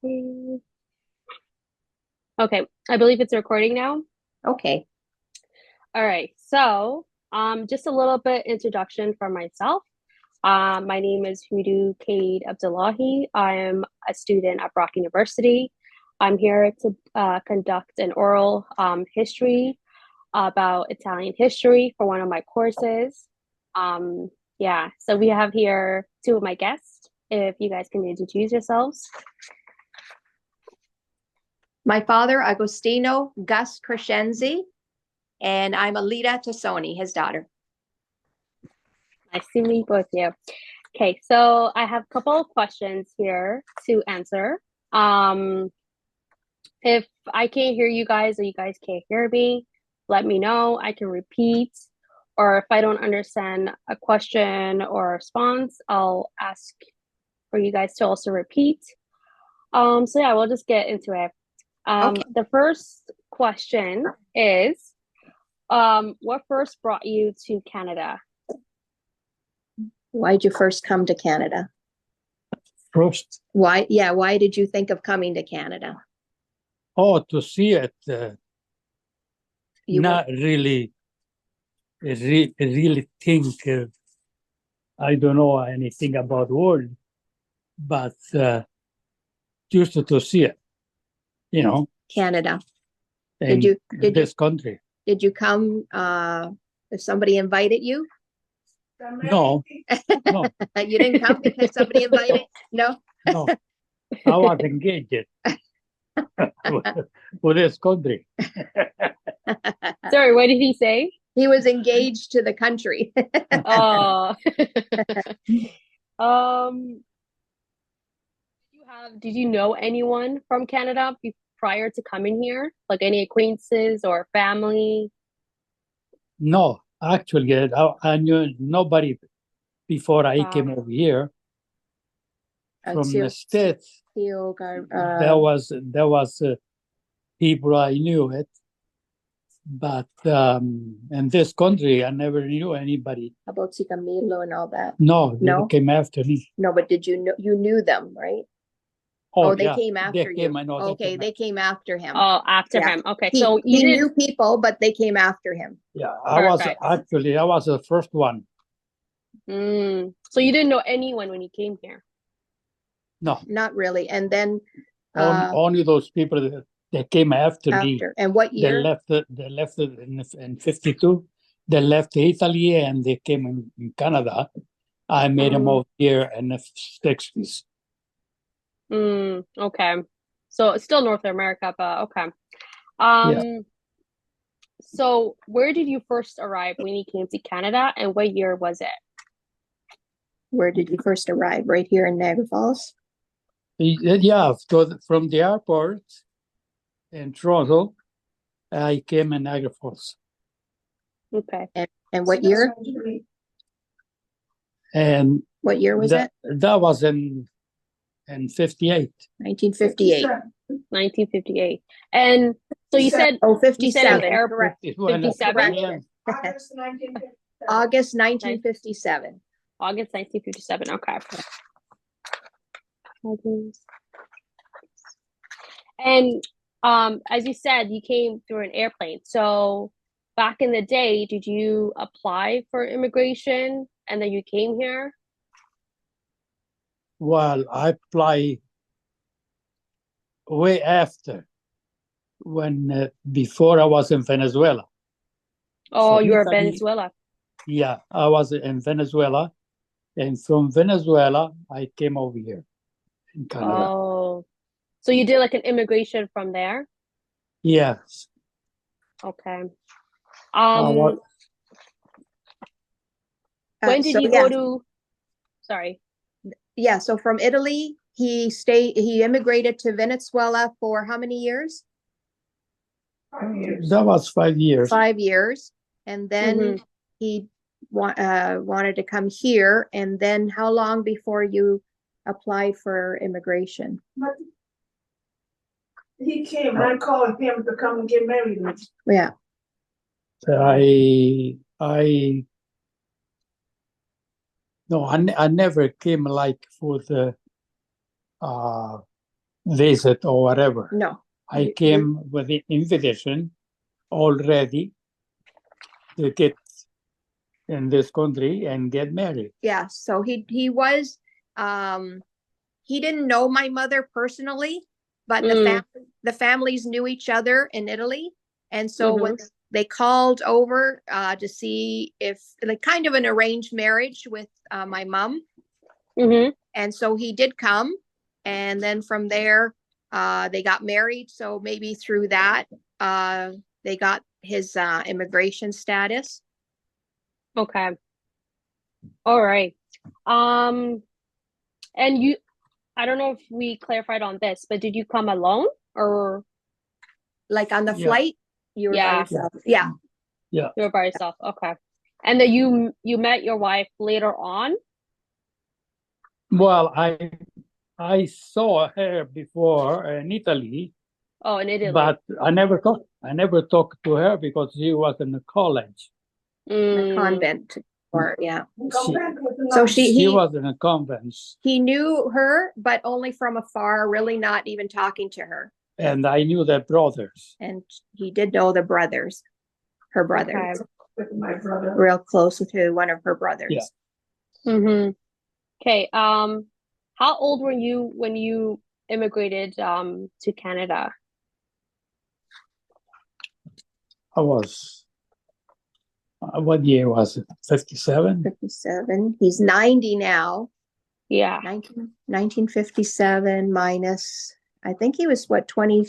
Okay, I believe it's recording now. Okay. All right, so just a little bit introduction for myself. My name is Hudu Kade Abdullahi. I am a student at Brock University. I'm here to conduct an oral history about Italian history for one of my courses. Yeah, so we have here two of my guests. If you guys can introduce yourselves. My father, Agostino Gus Crescenzi, and I'm Alita Tassoni, his daughter. Nice to meet both of you. Okay, so I have a couple of questions here to answer. If I can't hear you guys or you guys can't hear me, let me know. I can repeat. Or if I don't understand a question or a response, I'll ask for you guys to also repeat. So yeah, we'll just get into it. Okay. The first question is, what first brought you to Canada? Why did you first come to Canada? First, Why did you think of coming to Canada? to see it, You not really, really think. I don't know anything about the world, but just to see it, Canada. in Did this country. Did you come if somebody invited you? No, no, You didn't come because somebody invited? No? no. I was engaged with this country. Sorry, what did he say? He was engaged to the country. Oh. Did you know anyone from Canada prior to coming here? Like any acquaintances or family? No, actually, I knew nobody before I came over here from the States. There was people I knew it, but in this country I never knew anybody. About Camilo and all that. No, they came after me. No, but did you know you knew them, right? Oh, they yeah. came after They came, you. I know, Okay, they came after him. Oh, after Yeah. him. Okay, He, so he knew people, but they came after him. Yeah, I was the first one. So you didn't know anyone when you came here? No, Not really. And then only those people that came after me. And what year? They left in 52. They left Italy and they came in Canada. I made them over here in the 60s. Okay. So it's still North America, but okay. Yeah. So where did you first arrive when you came to Canada, and what year was it? Where did you first arrive? Right here in Niagara Falls? Yeah, so from the airport in Toronto, I came in Niagara Falls. Okay. And what year? And what year was it? That was in 58. 1958. 1958. And so you said 57. Correct. 57? August 1957. August 1957. Okay. And as you said, you came through an airplane. So back in the day, did you apply for immigration and then you came here? Well, I applied way after, when before I was in Venezuela. Oh, you were in Venezuela. Yeah, I was in Venezuela, and from Venezuela I came over here in Canada. Oh, so you did like an immigration from there? Yes. Okay. When did you go to? Sorry. Yeah, so from Italy, he immigrated to Venezuela for how many years? 5 years. That was 5 years. 5 years. And then he wanted to come here. And then how long before you applied for immigration? He came. I called him to come and get married. Yeah. I never came like for the visit or whatever. No. I came with the invitation already to get in this country and get married. Yeah, so he was he didn't know my mother personally, but the families knew each other in Italy. And so when they called over to see if, like, kind of an arranged marriage with my mom. And so he did come, and then from there they got married. So maybe through that they got his immigration status. Okay. All right. And you, I don't know if we clarified on this, but did you come alone or? Like on the flight, you were by yourself? Yeah. You were by yourself. Okay. And then you met your wife later on? Well, I saw her before in Italy. Oh, in Italy. But I never talked to her because she was in college. A convent, or So she was in a convent. He knew her, but only from afar, really not even talking to her. And I knew their brothers. And he did know the brothers, her brothers. with my brother. Real close to one of her brothers. Yeah. Okay. How old were you when you immigrated to Canada? I was, what year was it? 57? 57. He's 90 now. Yeah. 1957 minus, I think he was what, 20?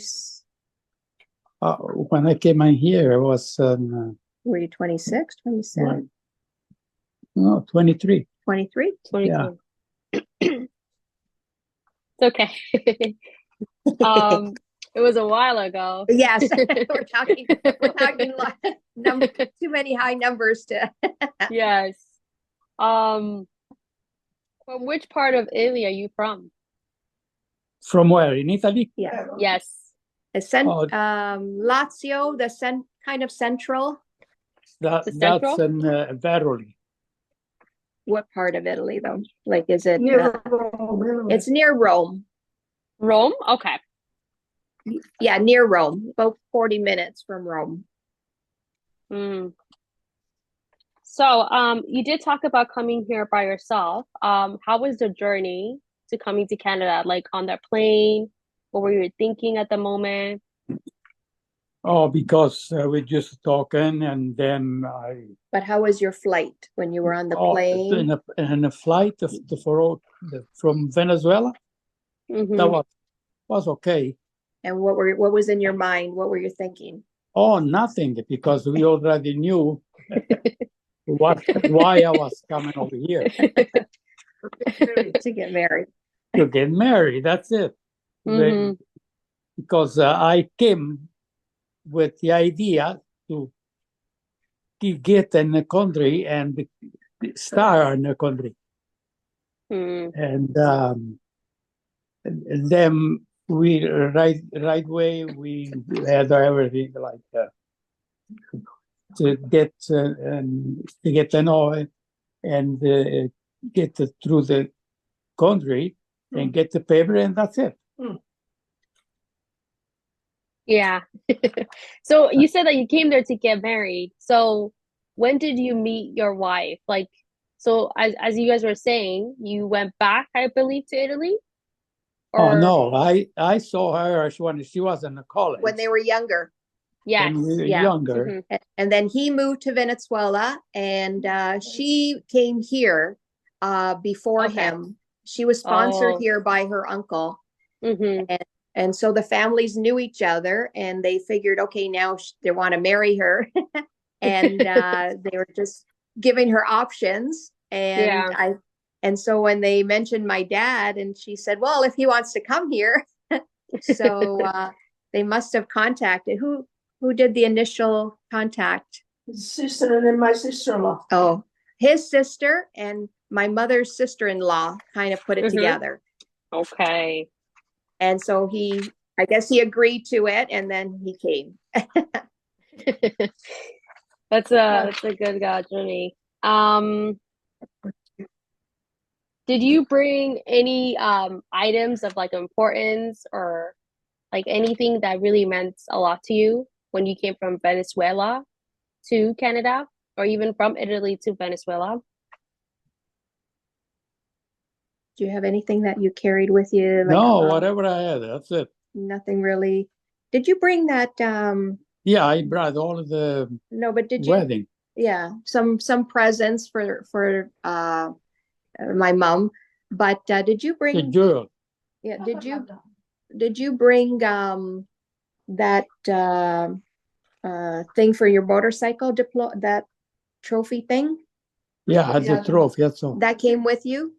When I came in here, it was... were you 26, 27? No, 23. 23? 23. Yeah. It's okay. It was a while ago. Yes, we're talking too many high numbers to. Yes. From which part of Italy are you from? From where? In Italy? Yeah. Yes. Lazio, kind of central. That's in Veroli. What part of Italy, though? Like, is it? Near Rome. It's near Rome. Rome? Okay. Yeah, near Rome. About 40 minutes from Rome. So, you did talk about coming here by yourself. How was the journey to coming to Canada? Like on that plane? What were you thinking at the moment? Oh, because we're just talking, and then But how was your flight when you were on the plane? In a flight from Venezuela, that was okay. And what was in your mind? What were you thinking? Oh, nothing, because we already knew why I was coming over here. To get married. To get married, that's it. Because I came with the idea to get in the country and start in the country. And then we right away we had everything like to get to know it and get through the country and get the paper, and that's it. Yeah. So you said that you came there to get married. So when did you meet your wife? Like, so as you guys were saying, you went back, I believe, to Italy? Oh, no, I saw her when she was in the college. When they were younger. Yes. When we were younger. And then he moved to Venezuela, and she came here before him. She was sponsored here by her uncle. And so the families knew each other, and they figured, okay, now they want to marry her. And they were just giving her options. And so when they mentioned my dad, and she said, well, if he wants to come here. So they must have contacted. Who did the initial contact? His sister and then my sister-in-law. Oh, his sister and my mother's sister-in-law kind of put it together. Okay. And so I guess he agreed to it, and then he came. That's a good journey. Did you bring any items of like importance or like anything that really meant a lot to you when you came from Venezuela to Canada or even from Italy to Venezuela? Do you have anything that you carried with you? Like, No, whatever I had, that's it. nothing really. Did you bring that? Yeah, I brought all of the No, but did you? wedding. Yeah, some presents for my mom. But did you The bring? girl. Yeah, did you bring that thing for your motorcycle that trophy thing? Yeah, the trophy, that's all. That came with you?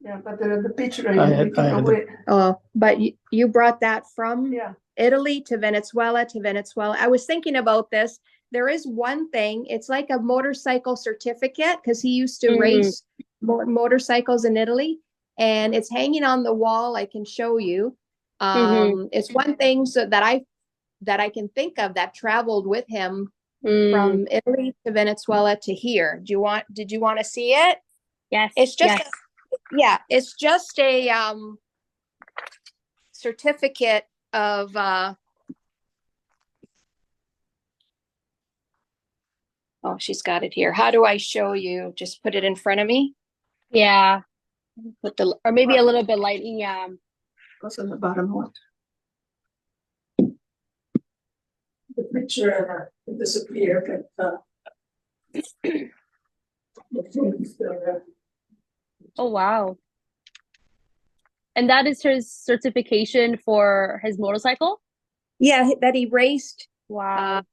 Yeah, but the picture I we had- took I had away. Oh, but you brought that from Yeah. Italy to Venezuela to Venezuela. I was thinking about this. There is one thing, it's like a motorcycle certificate because he used to race motorcycles in Italy, and it's hanging on the wall. I can show you. It's one thing so that I can think of that traveled with him from Italy to Venezuela to here. Did you want to see it? Yes. It's just yes. Yeah, it's just a certificate of oh, she's got it here. How do I show you? Just put it in front of me. Yeah. Put the Or maybe a little bit light. Yeah. What's on the bottom one? The picture disappeared, but the thing is still there. Oh, wow. And that is his certification for his motorcycle? Yeah, that he raced. Wow.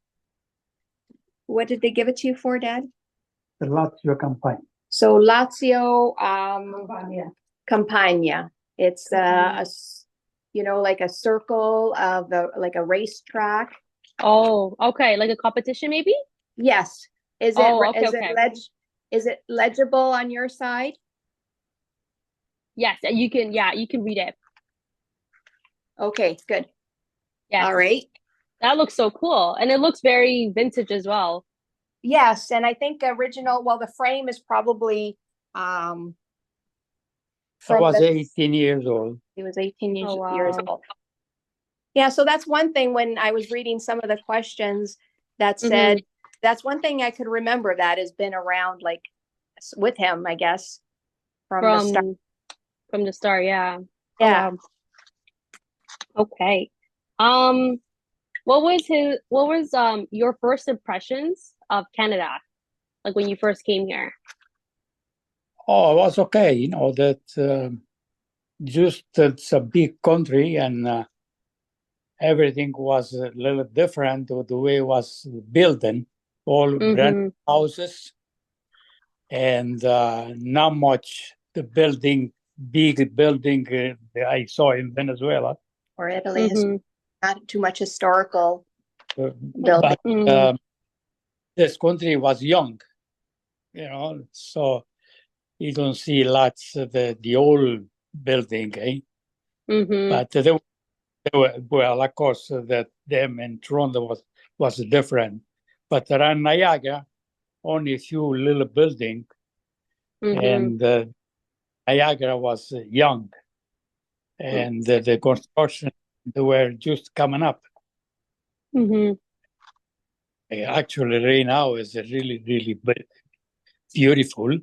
What did they give it to you for, Dad? The Lazio campaign. So Lazio Yeah. Campagna. It's like a circle of like a racetrack. Oh, okay. Like a competition, maybe? Yes. Is it Oh, okay, okay. is it legible on your side? Yes, you can read it. Okay, good. Yes. All right. That looks so cool. And it looks very vintage as well. Yes, and I think the frame is probably I from was 18 years old. he was 18 years, Oh, wow. years old. Yeah, so that's one thing when I was reading some of the questions that said that's one thing I could remember that has been around like with him, I guess, from the start. From the start, yeah. Yeah. Oh, wow. Okay. What was your first impressions of Canada? Like when you first came here? Oh, it was okay. You know, that just it's a big country and everything was a little different with the way it was building, all brand houses and not much the big building I saw in Venezuela. Or Italy has not too much historical But this country was young, you know, so you don't see lots of the old building, eh? But they were, well, of course, that them in Toronto was different. But around Niagara, only a few little buildings, and Niagara was young, and the construction they were just coming up. Actually, right now is really, really beautiful,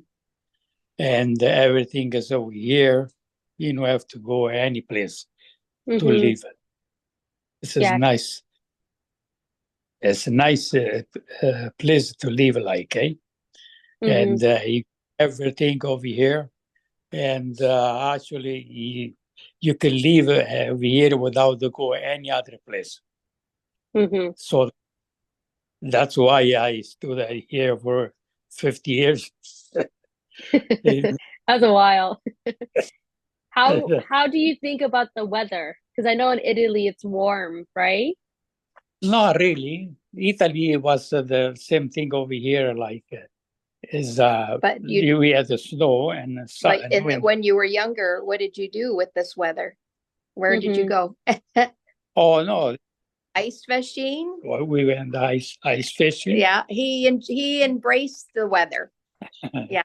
and everything is over here. You don't have to go any place to live. This is nice. It's a nice place to live, like, eh? And everything over here, and actually you can live over here without to go any other place. So that's why I stood here for 50 years. That's a while. How do you think about the weather? Because I know in Italy it's warm, right? Not really. Italy was the same thing over here, like but we had the snow and sun. Like when you were younger, what did you do with this weather? Where did you go? Oh no, ice fishing. Well, we went ice fishing. Yeah, he embraced the weather. Yeah.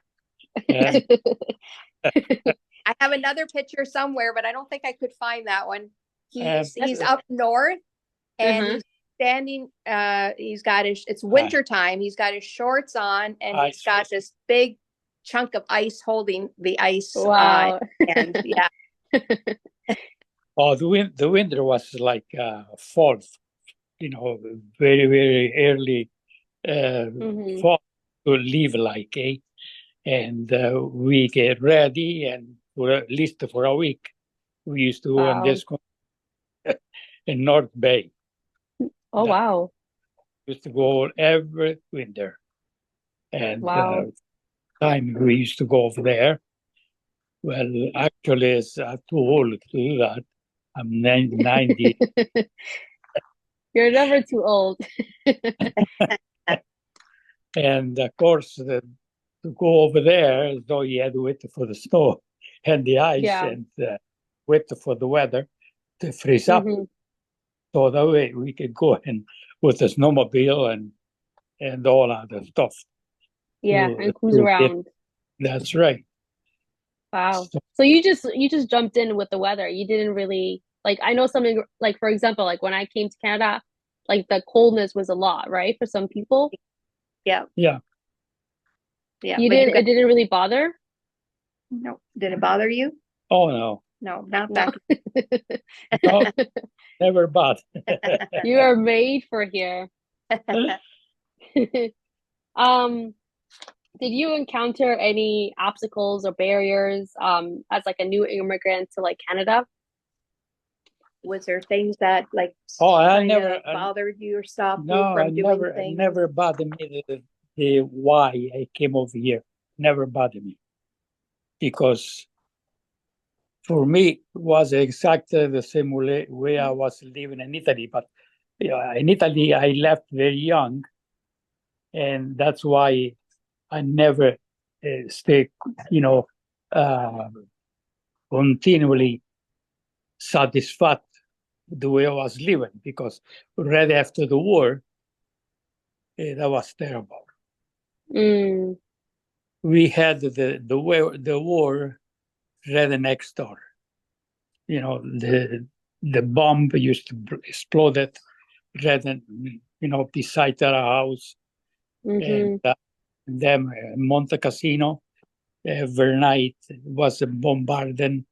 I have another picture somewhere, but I don't think I could find that one. He's Uh, up north and he's standing, he's got it's winter time. He's got his shorts on and he's got this big chunk of ice holding the ice. Wow. And yeah. Oh, the winter was like fall, you know, very, very early fall to leave like, and we get ready, and for at least for a week, we used to go on this in North Bay. Oh, wow. Used to go every winter. And time we used to go over there. Well, actually, it's too old to do that. I'm 90. You're never too old. And of course, to go over there, though you had to wait for the snow and the ice and wait for the weather to freeze up. So that way we could go in with the snowmobile and all other stuff. Yeah, and cruise around. That's right. Wow. So you just jumped in with the weather. You didn't really like, I know something like, for example, like when I came to Canada, like the coldness was a lot, right? For some people. Yeah. Yeah. Yeah. It didn't really bother? No. Did it bother you? Oh no. No, not back. No, never bothered. You are made for here. Did you encounter any obstacles or barriers as like a new immigrant to like Canada? Was there things that like I never bothered you or stopped you from doing things? Never bothered me the why I came over here. Never bothered me. Because for me it was exactly the same way I was living in Italy. But in Italy I left very young, and that's why I never stay, continually satisfied the way I was living, because right after the war, that was terrible. We had the war right next door. You know, the bomb used to exploded right, beside our house, and then Monte Cassino every night was bombarding,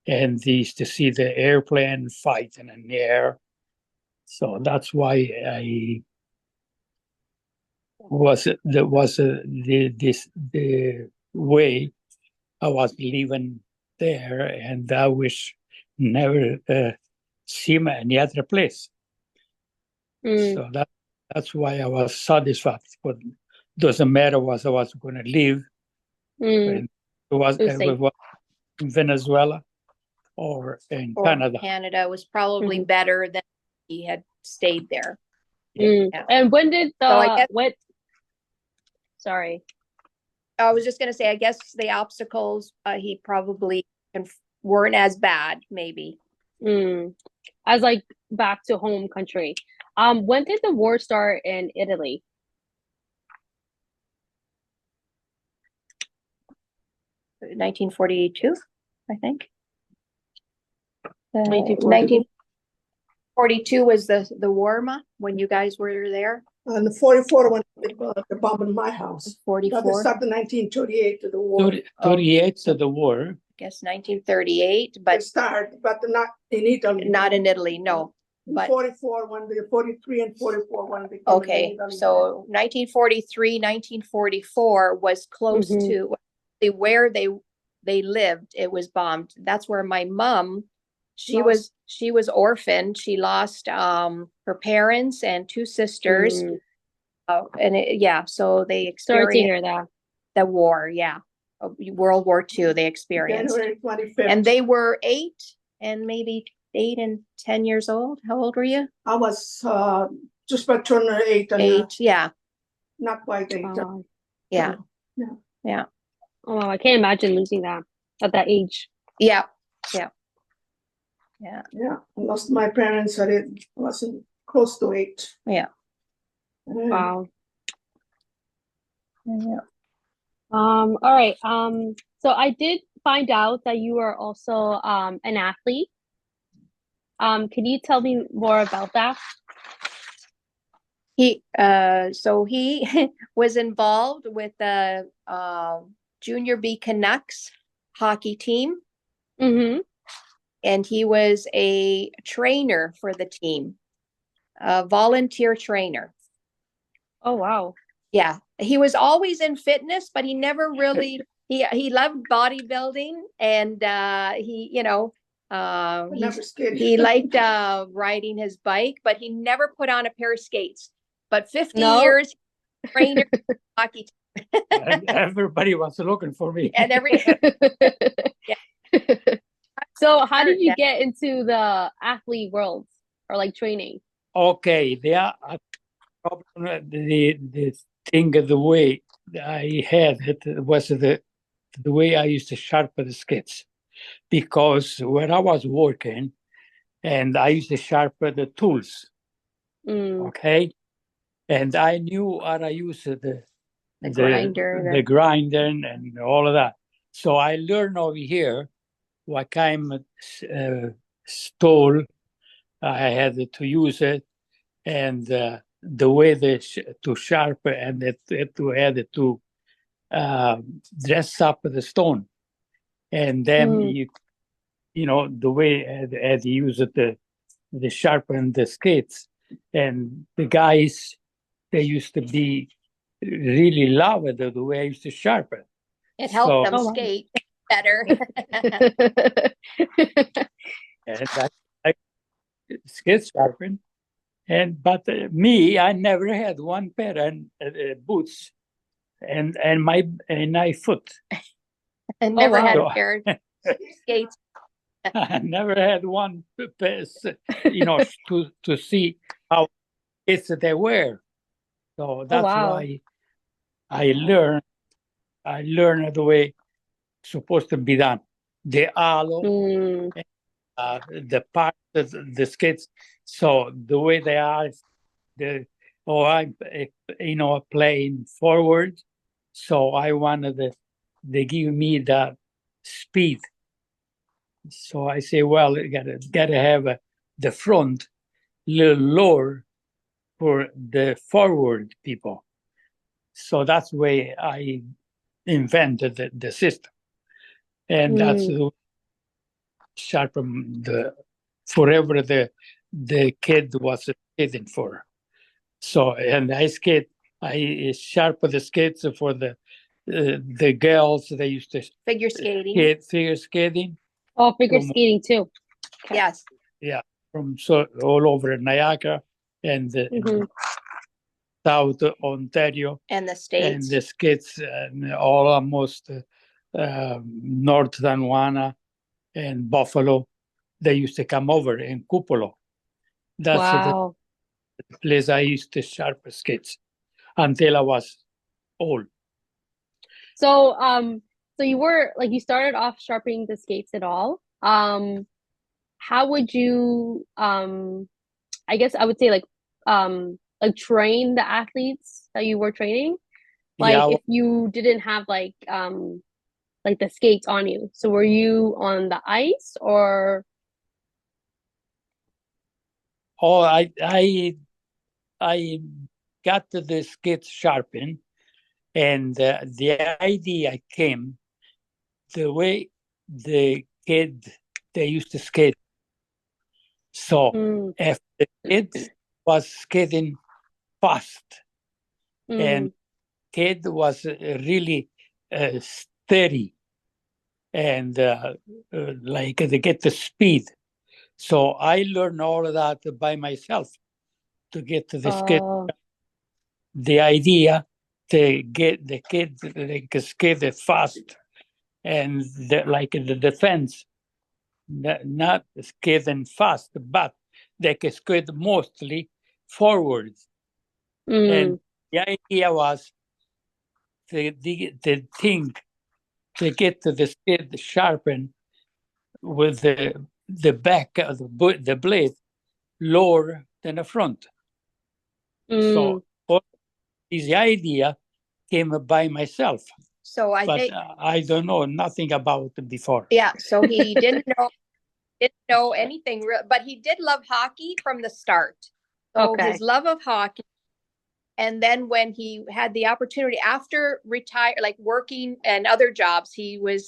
and they used to see the airplane fighting in the air. So that's why I the way I was living there, and I wish never see any other place. So that's why I was satisfied. But doesn't matter what I was going to live. And it was in Venezuela or in Canada. Canada was probably better than he had stayed there. Yeah. And when did sorry. I was just going to say, I guess the obstacles he probably weren't as bad, maybe. As like back to home country. When did the war start in Italy? In 1942, I think. 1942 was the war, when you guys were there. And the 44 when the bomb in my house. 44. It started in 1938 to the war. 38 to the war. I guess 1938, but it started, but not in Italy. Not in Italy, no. But 44 when the 43 and 44 when they okay, so 1943, 1944 was close to where they lived. It was bombed. That's where my mom, she was orphaned. She lost her parents and two sisters. So they experienced the war. World War II they experienced. January 25th. And they were 8 and maybe 8 and 10 years old. How old were you? I was just about turning 8. Not quite 8. Yeah. Oh, I can't imagine losing that at that age. Yeah. I lost my parents at it. I wasn't close to 8. Yeah. Wow. Yeah. All right. So I did find out that you are also an athlete. Can you tell me more about that? So he was involved with the Junior B Canucks hockey team. Mm-hmm. And he was a trainer for the team, a volunteer trainer. Oh, wow. Yeah, he was always in fitness, but he never really, he loved bodybuilding, and he liked riding his bike, but he never put on a pair of skates. But 50 years, trainer, hockey team. And everybody was looking for me. And So how did you get into the athlete world or like training? Okay, the thing, the way I had it was the way I used to sharpen the skates, because when I was working and I used to sharpen the tools, okay, and I knew how to use the grinder and all of that. So I learned over here what kind of tool I had to use it, and the way to sharpen and to add to dress up the stone, and then the way as you use it, the sharpen the skates, and the guys, they used to be really love it the way I used to sharpen. It helped them skate better. And I skate sharpen. But me, I never had one pair of boots and my foot. And never had a pair of skates. I never had one pair, to see how it's they wear. So that's why I learned the way it's supposed to be done. The aloe, the part, the skates. So the way they are, I'm playing forward. So I wanted they give me that speed. So I say, well, you gotta have the front little lower for the forward people. So that's the way I invented the system, and that's sharpen forever the kid was skating for. So, and I sharpen the skates for the girls. They used to figure skating. Figure skating. Oh, figure skating too. Okay. Yes. Yeah, from all over Niagara and South Ontario and the States, and the skates, all almost North Danwana and Buffalo. They used to come over in Cupolo. That's the place I used to sharpen skates until I was old. So, so you started off sharpening the skates at all. How would you, I guess I would say like train the athletes that you were training? Like if you didn't have like the skates on you. So were you on the ice or? Oh, I got the skates sharpened, and the idea came the way the kid they used to skate. So if the kid was skating fast, and kid was really steady, and like they get the speed. So I learned all of that by myself to get to the skate. The idea to get the kid they can skate it fast, and like the defense, not skating fast, but they can skate mostly forward. And the idea was the thing to get to the skate sharpened with the back of the blade lower than the front. So this idea came by myself. So I think I don't know nothing about it before. Yeah, so he didn't know anything, but he did love hockey from the start. So his love of hockey, and then when he had the opportunity after retire, like working and other jobs, he was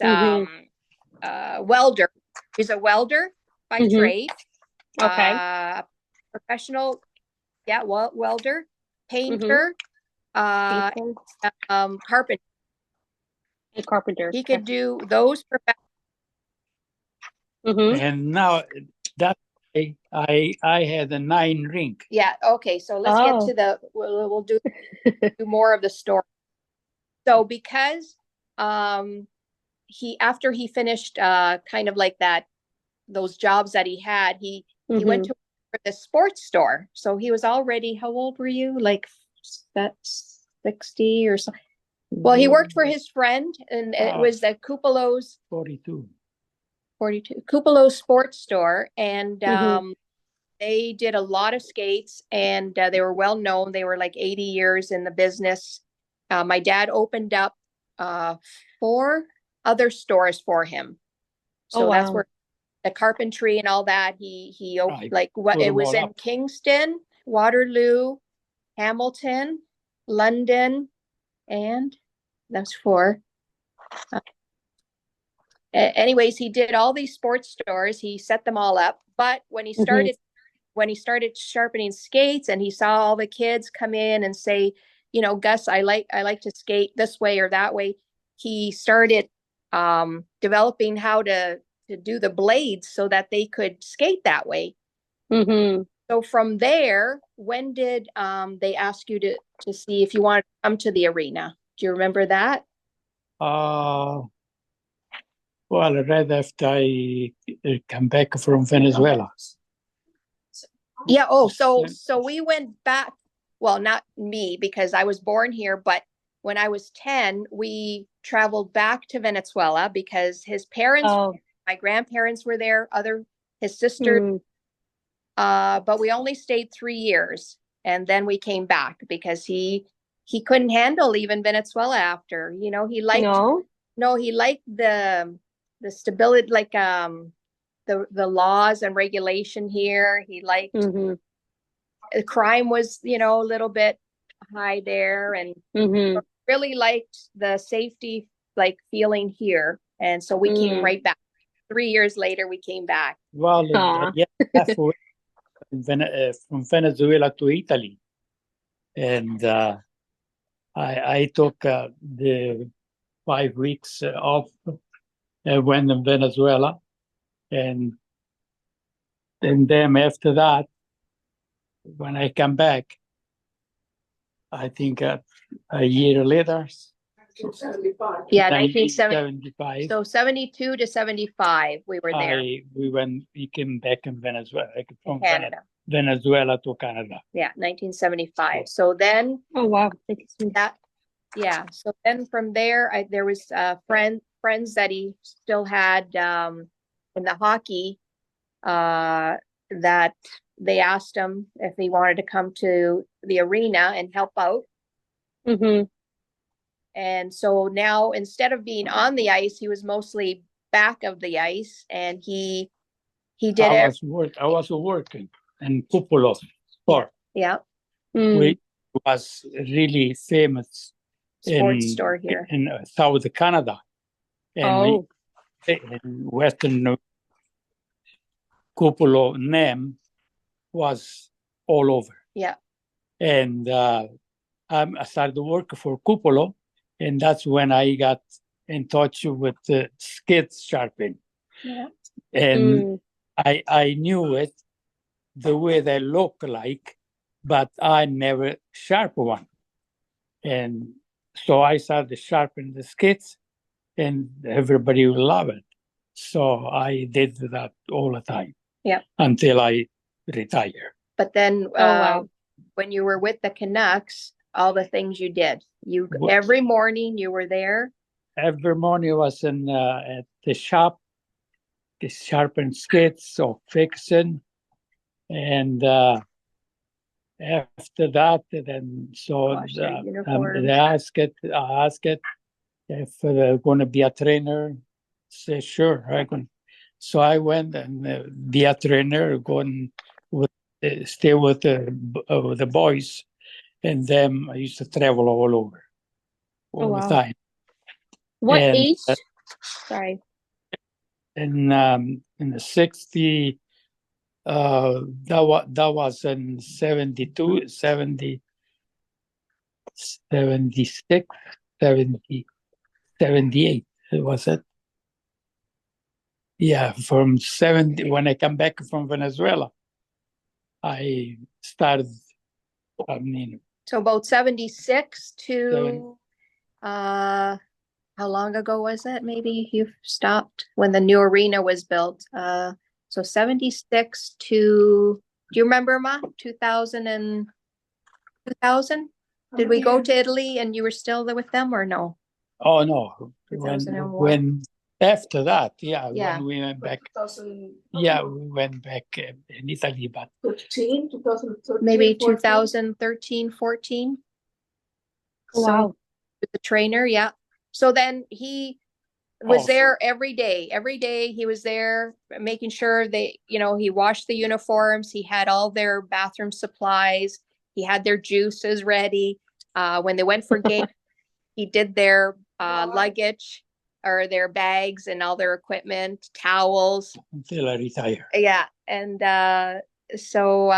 welder. He's a welder by trade. Professional, welder, painter, carpenter. Carpenter. He could do those And now that I had a 9 ring. Yeah. Okay. So let's get to we'll do more of the story. So because after he finished kind of like those jobs that he had, he went to the sports store. So he was already, how old were you? Like that's 60 or something. Well, he worked for his friend, and it was the Cupolos 42 Cupolo sports store, and they did a lot of skates, and they were well known. They were like 80 years in the business. My dad opened up 4 other stores for him. So that's where the carpentry and all that. He like what it was in Kingston, Waterloo, Hamilton, London, and that's 4. Anyways, he did all these sports stores. He set them all up. But when he started sharpening skates, and he saw all the kids come in and say, Gus, I like to skate this way or that way, he started developing how to do the blades so that they could skate that way. So from there, when did they ask you to see if you wanted to come to the arena? Do you remember that? Well, right after I come back from Venezuela. Yeah. So we went back. Well, not me, because I was born here, but when I was 10, we traveled back to Venezuela because his parents, my grandparents were there, his sister, but we only stayed 3 years, and then we came back because he couldn't handle even Venezuela after. He liked the stability, like the laws and regulation here. He liked the crime was, a little bit high there, and really liked the safety, like feeling here. And so we came right back. 3 years later, we came back. Well, from Venezuela to Italy, and I took the 5 weeks off. I went in Venezuela, and then after that, when I come back, I think a year later. Yeah, 1975. So 72 to 75, we were there. We came back in Venezuela, from Canada. Venezuela to Canada. Yeah, 1975. So then. Oh wow. Yeah. So then from there, there was friends that he still had in the hockey that they asked him if he wanted to come to the arena and help out. And so now, instead of being on the ice, he was mostly back of the ice, and he did I was working in Cupolo Sport. Yeah. Which was really famous sports store here in South Canada, and in Western Cupolo name was all over. Yeah. And I started working for Cupolo, and that's when I got in touch with the skid sharpening. Yeah. And I knew it the way they look like, but I never sharpened one. And so I started sharpening the skids, and everybody will love it. So I did that all the time. Yeah. Until I retired. But then when you were with the Canucks, all the things you did, every morning you were there. Every morning I was at the shop, sharpen skids or fixing. And after that, then so I asked it, if they're going to be a trainer, say sure, I can. So I went and be a trainer, going with stay with the boys, and then I used to travel all over all the time. What and, age? Sorry. In the 60, that was in 72, 70, 76, 70, 78. Was it? Yeah, from 70, when I come back from Venezuela, I started, so about 76 to, how long ago was it? Maybe you stopped when the new arena was built. So 76 to, do you remember, Ma? 2000 and 2000? Did we go to Italy and you were still there with them or no? Oh, no. 2001. When after that, Yeah. when we went back. 2000, We went back in Italy, but 2013, maybe 14. 2013, 14. Wow. So the trainer, yeah. So then he was there every day. Every day he was there making sure they, he washed the uniforms. He had all their bathroom supplies. He had their juices ready. When they went for game, he did their luggage or their bags and all their equipment, towels. Until I retire. Yeah. And so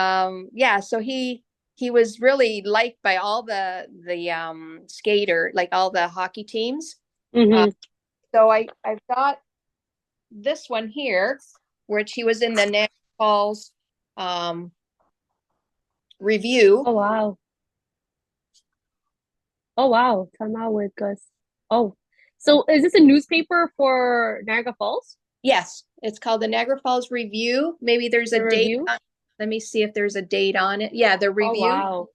he was really liked by all the skater, like all the hockey teams. Mm-hmm. So I've got this one here, which he was in the Niagara Falls review. Oh wow. Oh wow. Come out with Gus. Oh, so is this a newspaper for Niagara Falls? Yes, it's called the Niagara Falls Review. Maybe there's a date. Let me see if there's a date on it. Yeah, the review. Oh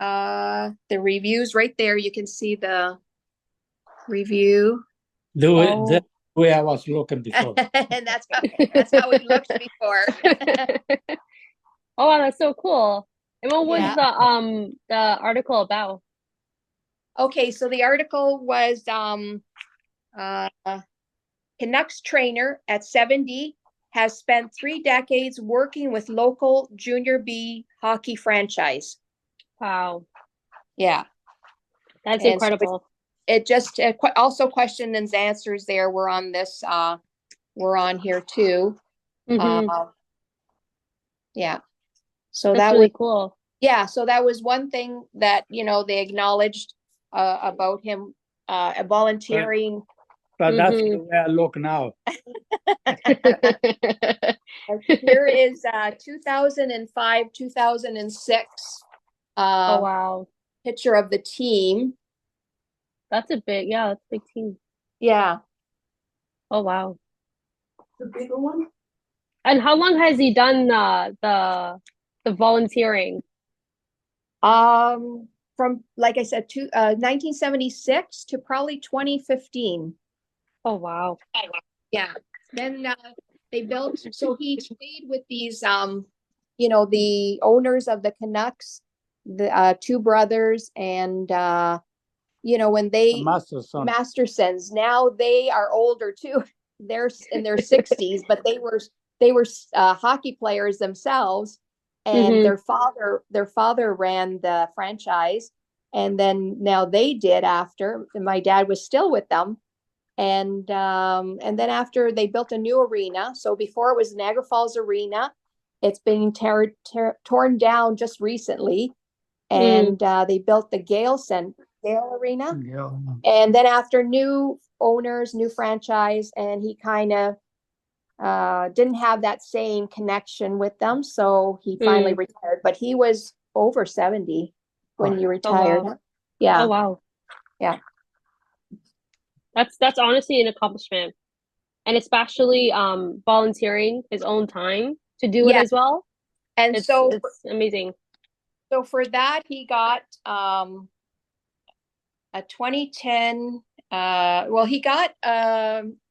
wow. The review's right there. You can see the review. The way I was looking before. And that's how it looked before. Oh wow, that's so cool. And what was the article about? Okay, so the article was Canucks trainer at 70 has spent 3 decades working with local Junior B hockey franchise. Wow. Yeah. That's incredible. So it just also question and answers there were on this, we're on here too. Mm-hmm. Yeah. So that's really cool. Yeah. So that was one thing that, they acknowledged about him volunteering. But that's the way I look now. Here is 2005, 2006. Oh wow. Picture of the team. That's a big team. Yeah. Oh wow. The bigger one. And how long has he done the volunteering? From, like I said, 1976 to probably 2015. Oh wow. Yeah. Then they built, so he stayed with these the owners of the Canucks, the 2 brothers, and when they Mastersons, now they are older too. They're in their 60s, but they were hockey players themselves, and their father ran the franchise, and then now they did after, and my dad was still with them. And then after they built a new arena. So before it was Niagara Falls Arena, it's been torn down just recently. And they built the Gale Arena. Yeah. And then after new owners, new franchise, and he kind of didn't have that same connection with them. So he finally retired, but he was over 70 when he retired. Oh, wow. Yeah. Oh, wow. Yeah. That's honestly an accomplishment, and especially volunteering his own time to do it as well. And it's amazing. So for that, he got a 2010. He got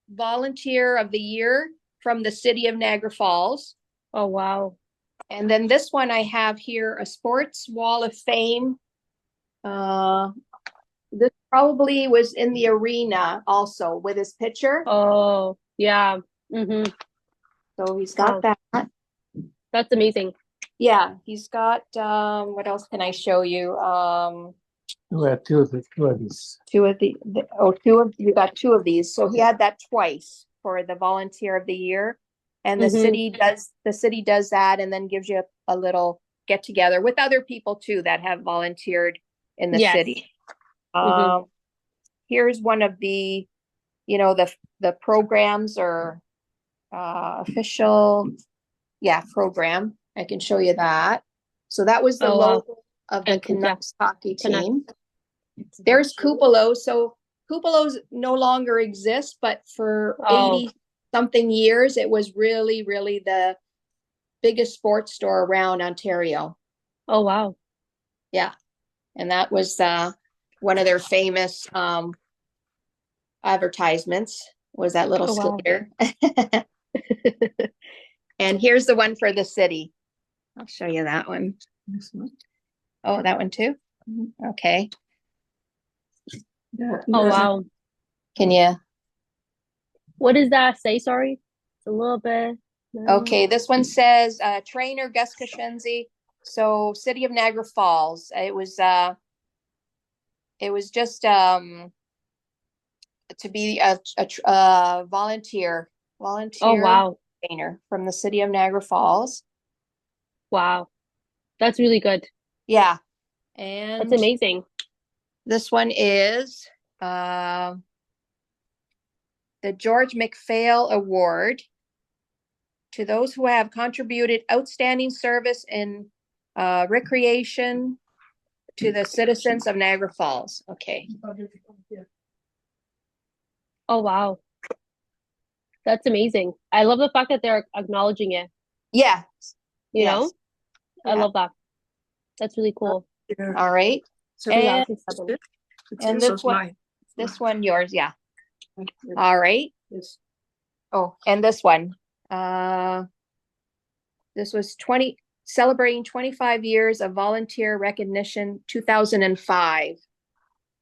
Volunteer of the Year from the city of Niagara Falls. Oh wow! And then this one I have here, a Sports Wall of Fame. This probably was in the arena also with his picture. Oh, yeah. Mm-hmm. So he's got that. That's amazing. Yeah, he's got, what else can I show you? Two of these. You got two of these. So he had that twice for the volunteer of the year. And the city does that and then gives you a little get together with other people too that have volunteered in the city. Here's one of the, the programs or official, program. I can show you that. So that was the logo of the Canucks hockey team. There's Kupalo. So Kupalo's no longer exists, but for 80 something years, it was really, really the biggest sports store around Ontario. Oh, wow. Yeah. And that was one of their famous advertisements was that little skater. Wow. And here's the one for the city. I'll show you that one. Oh, that one too? Okay. Oh, wow. Can you? What does that say? Sorry. It's a little bit. Okay, this one says trainer Gus Crescenzi. So City of Niagara Falls. It was just to be a volunteer. Oh, wow. Trainer from the City of Niagara Falls. Wow. That's really good. Yeah. And that's amazing. This one is the George McPhail Award to those who have contributed outstanding service in recreation to the citizens of Niagara Falls. Okay. Oh, wow. That's amazing. I love the fact that they're acknowledging it. Yeah. You know? I love that. That's really cool. All right. So and this one yours, yeah. All right. Yes. Oh, and this one. This was celebrating 25 years of volunteer recognition, 2005.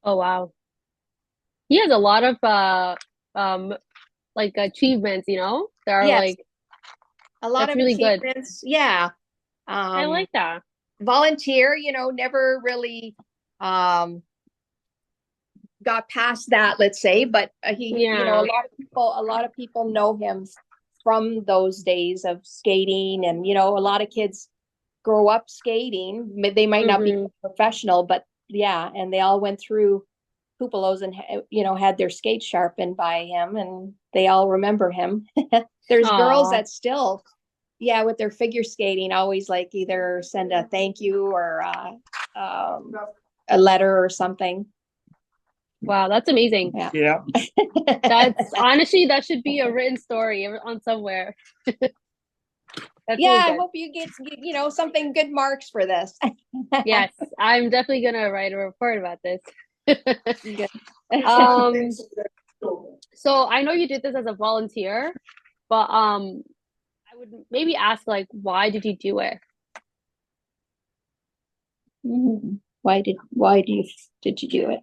Oh, wow. He has a lot of like achievements, you know? There are like a lot of really achievements. Good. Yeah. I like that. Volunteer, never really got past that, let's say, but he a lot of people know him from those days of skating, and a lot of kids grow up skating. They might not be professional, but and they all went through Kupalos and had their skates sharpened by him, and they all remember him. There's girls that still with their figure skating always like either send a thank you or a letter or something. Wow, that's amazing. Yeah. That's honestly, that should be a written story on somewhere. Really I hope you get something good marks for this. Yes, I'm definitely gonna write a report about this. So I know you did this as a volunteer, but I would maybe ask, like, why did you do it? Why did you do it?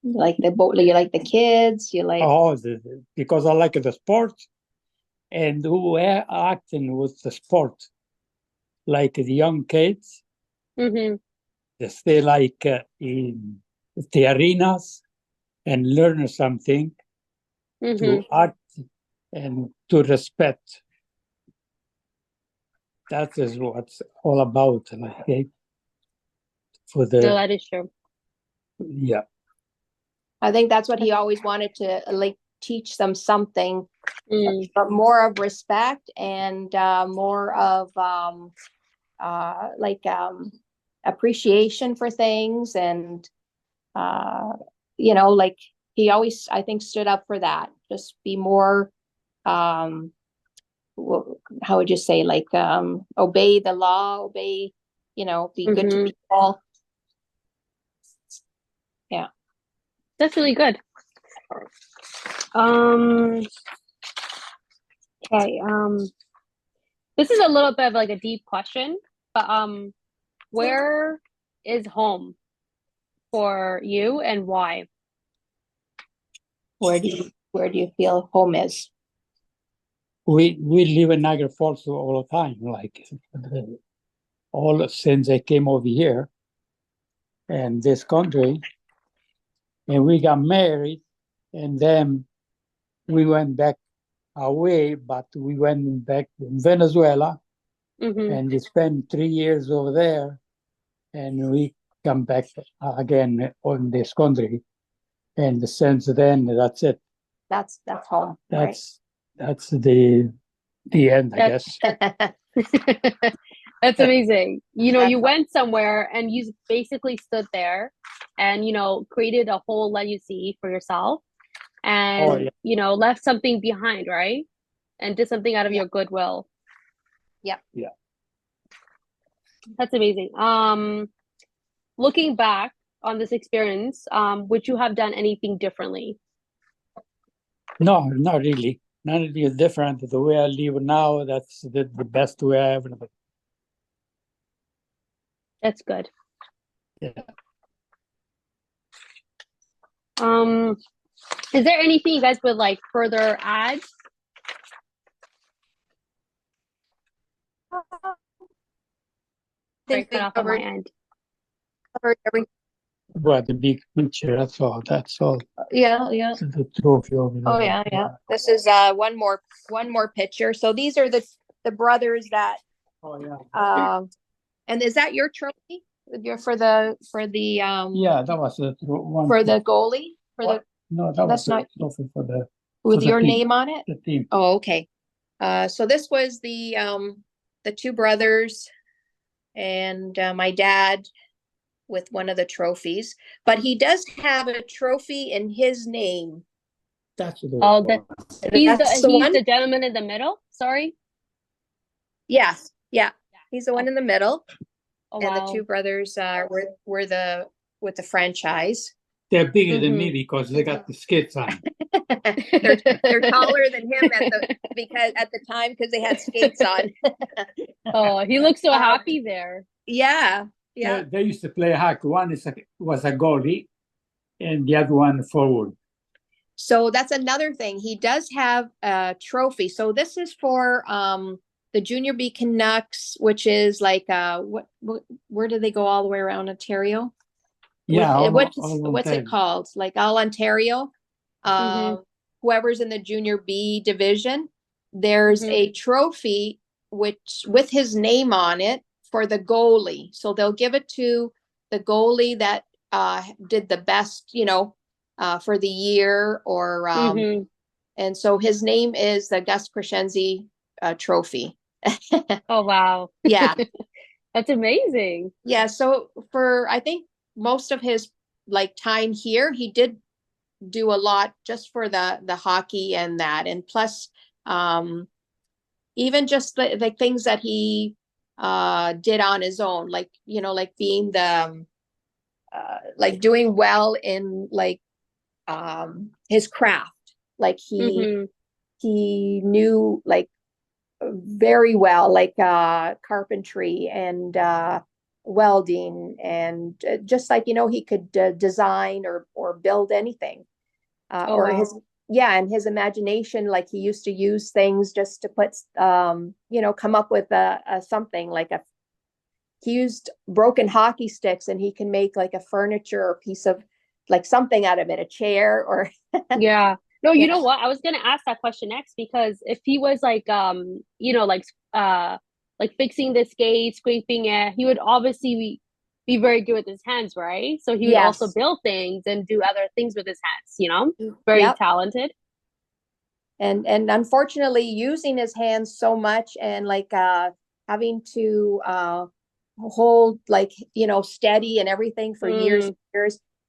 You like the boat? You like the kids? You like? Because I like the sport, and who acting with the sport, like the young kids. They stay like in the arenas and learn something to act and to respect. That is what it's all about. Like, no, that is true. Yeah. I think that's what he always wanted to teach them something, but more of respect and more of appreciation for things, and he always, I think, stood up for that. Just be more how would you say, obey the law, be good to people. Yeah, that's really good. Okay. This is a little bit of like a deep question, but where is home for you and why? Where do you feel home is? We live in Niagara Falls all the time, like all since I came over here and this country, and we got married, and then we went back away, but we went back in Venezuela, and we spent 3 years over there, and we come back again on this country, and since then that's it. That's home. That's the end, I guess. That's amazing. You went somewhere and you basically stood there and, created a whole legacy for yourself and, left something behind, right? And did something out of your goodwill. Yeah. Yeah. That's amazing. Looking back on this experience, would you have done anything differently? No, not really. None of it different. The way I live now, that's the best way I ever lived. That's good. Yeah. Is there anything you guys would like further add? I think cut off on my end. Covered everything. Well, the big picture, that's all. Yeah. The trophy over there. Oh yeah. This is one more picture. So these are the brothers that. Oh yeah. And is that your trophy? For the Yeah, that was the one for the goalie no, that was not trophy for the with your name on it. The team. Oh, okay. So this was the two brothers and my dad with one of the trophies, but he does have a trophy in his name. That's the he's the gentleman in the middle. Sorry. Yes. Yeah. He's the one in the middle. Oh, and wow. the two brothers were with the franchise. They're bigger than me because they got the skates on. they're taller than him at the time because they had skates on. Oh, he looks so happy there. Yeah. They used to play hockey. One was a goalie, and the other one forward. So that's another thing. He does have a trophy. So this is for the Junior B Canucks, which is like where do they go all the way around Ontario? Yeah, what's it called? Like all Ontario. Whoever's in the Junior B division, there's a trophy which with his name on it for the goalie. So they'll give it to the goalie that did the best, for the year or and so his name is the Gus Crescenzi trophy. Oh wow. Yeah. That's amazing. Yeah, so for I think most of his time here, he did do a lot just for the hockey and that, and plus even just the things that he did on his own, like being the doing well in his craft, he knew very well carpentry and welding and just he could design or build anything and his imagination, he used to use things just to put come up with something he used broken hockey sticks and he can make a furniture or piece of something out of it, a chair or yeah. No, you know what? I was gonna ask that question next because if he was fixing the skate, scraping it, he would obviously be very good with his hands, right? So he would also build things and do other things with his hands, very talented. And unfortunately using his hands so much and having to hold steady and everything for years,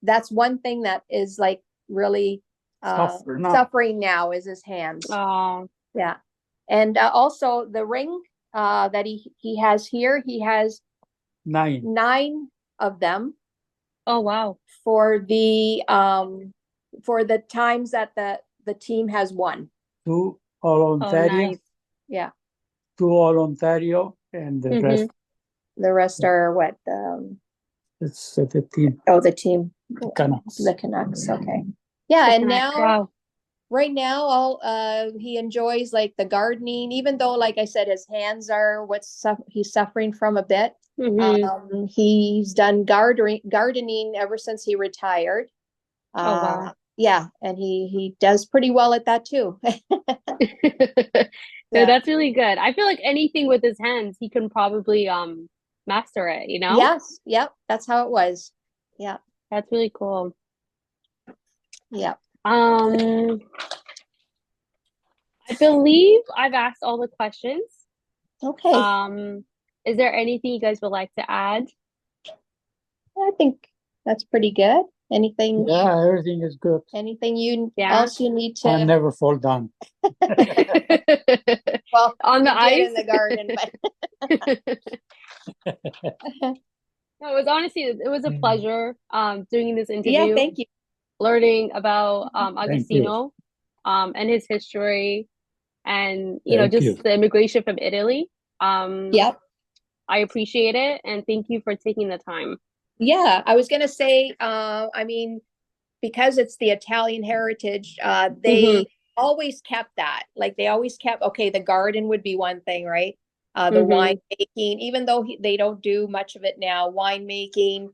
that's one thing that is really suffering now is his hands. Oh yeah. And also the ring that he has here, he has 9 of them. Oh wow. For the times that the team has won. 2 all Ontario. Nice. Yeah. 2 all Ontario and the rest are what it's the team. Oh, the team. Canucks. The Canucks. Okay. Yeah, and now right now, he enjoys like the gardening, even though, like I said, his hands are he's suffering from a bit. He's done gardening ever since he retired. Oh wow. Yeah, and he does pretty well at that too. No, that's really good. I feel like anything with his hands, he can probably master it, you know? Yes, yep, that's how it was. Yeah. That's really cool. Yeah. I believe I've asked all the questions. Okay. Is there anything you guys would like to add? I think that's pretty good. Anything? Yeah, everything is good. Anything else you need to? I never fall down. Well, on the ice in the garden, but no, it was a pleasure doing this interview. Yeah, thank you. Learning about Agostino and his history and the immigration from Italy. Yep. I appreciate it and thank you for taking the time. Yeah, I was gonna say, I mean, because it's the Italian heritage, they always kept that. Like they always kept, okay, the garden would be one thing, right? The wine making, even though they don't do much of it now, wine making,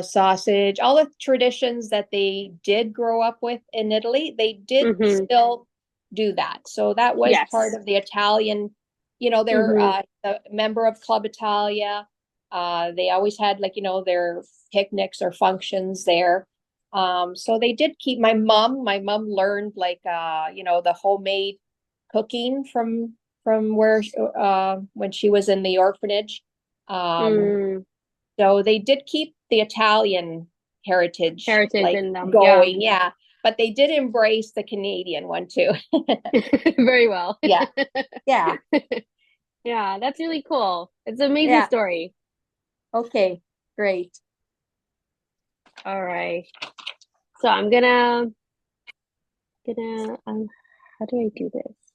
sausage, all the traditions that they did grow up with in Italy, they did still do that. So that was part of the Italian, they're a member of Club Italia. They always had their picnics or functions there. So they did keep my mom learned the homemade cooking from where when she was in the orphanage. So they did keep the Italian heritage in them going. Yeah. But they did embrace the Canadian one too. Very well. Yeah. Yeah. Yeah, that's really cool. It's an amazing story. Okay, great. All right. So I'm gonna how do I do this?